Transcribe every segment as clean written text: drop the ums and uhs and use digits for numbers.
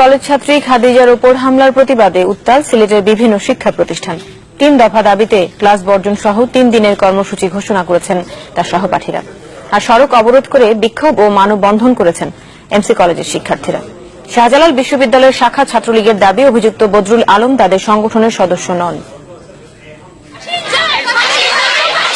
College ছাত্রী খাদিজার উপর হামলার প্রতিবাদে উত্তাল সিলেটের বিভিন্ন শিক্ষা প্রতিষ্ঠান। ৩ দফা দাবিতে ক্লাস বর্জন সহ ৩ দিনের কর্মসূচি ঘোষণা করেছেন তার সহপাঠীরা। আর সড়ক অবরোধ করে বিক্ষোভ ও মানববন্ধন করেছেন এমসি কলেজের শিক্ষার্থীরা। শাহজালাল বিশ্ববিদ্যালয়ের শাখা ছাত্রলীগের দাবি, অভিযুক্ত বদরুল আলম তাদের সংগঠনের সদস্য নন।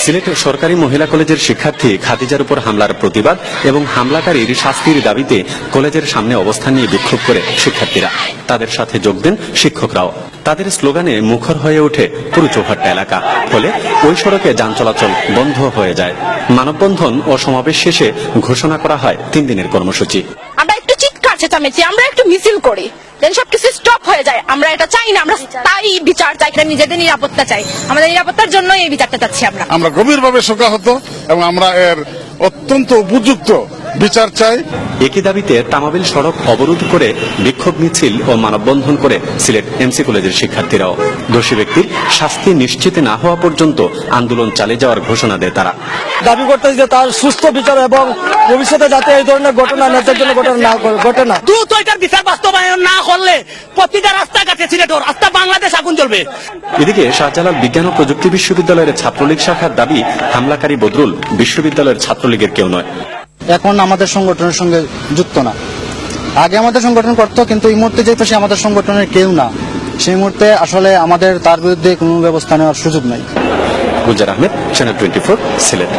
সিলেটের সরকারি মহিলা কলেজের শিক্ষার্থী খাদিজার উপর হামলার প্রতিবাদ এবং হামলাকারীর শাস্তির দাবিতে কলেজের সামনে অবস্থান নিয়ে বিক্ষোভ করে শিক্ষার্থীরা। তাদের সাথে যোগ দেন শিক্ষকরাও। তাদের স্লোগানে মুখর হয়ে ওঠে পুরো চৌহাট্টা এলাকা। ফলে ওই সড়কে যান চলাচল বন্ধ হয়ে যায়। মানববন্ধন ও সমাবেশ শেষে ঘোষণা করা হয় 3 দিনের কর্মসূচি। আমরা একটু চিৎকার চেঁচামেচি, আমরা একটু মিছিল করি, যেন সবকিছু স্টপ হয়ে যায়। আমরা এটা চাই না, আমরা তাই বিচার চাই, নিজেদের নিরাপত্তা চাই। আমাদের নিরাপত্তার জন্য এই বিচারটা চাচ্ছি। আমরা গভীরভাবে শোকাহত এবং আমরা এর অত্যন্ত উপযুক্ত বিচার চাই। একই দাবিতে তামাবিল সড়ক অবরোধ করে বিক্ষোভ মিছিল ও মানববন্ধন করে সিলেট এমসি কলেজের শিক্ষার্থীরাও। দোষী ব্যক্তির শাস্তি নিশ্চিত না হওয়া পর্যন্ত আন্দোলন চালিয়ে যাওয়ার ঘোষণা দেয় তারা। দাবি করতে যে তার সুস্থ বিচার এবং ভবিষ্যতে যাতে এই ধরনের ঘটনা নেতার জন্য ঘটে না। দ্রুত এটার বিচার বাস্তবায়ন না করলে প্রতিটা রাস্তাঘাটে সিলেটের রাস্তা বাংলাদেশ আগুন জ্বলবে। এদিকে শাহজালাল বিজ্ঞান ও প্রযুক্তি বিশ্ববিদ্যালয়ের ছাত্রলীগ শাখার দাবি, হামলাকারী বদরুল বিশ্ববিদ্যালয়ের ছাত্রলীগের কেউ নয়। এখন আমাদের সংগঠনের সঙ্গে যুক্ত না। আগে আমাদের সংগঠন করতো, কিন্তু এই মুহূর্তে যেহেতু সে আমাদের সংগঠনের কেউ না, সেই মুহূর্তে আসলে আমাদের তার বিরুদ্ধে কোনো ব্যবস্থা নেওয়ার সুযোগ নাই। গুলজার আহমেদ, চ্যানেল 24, সিলেট।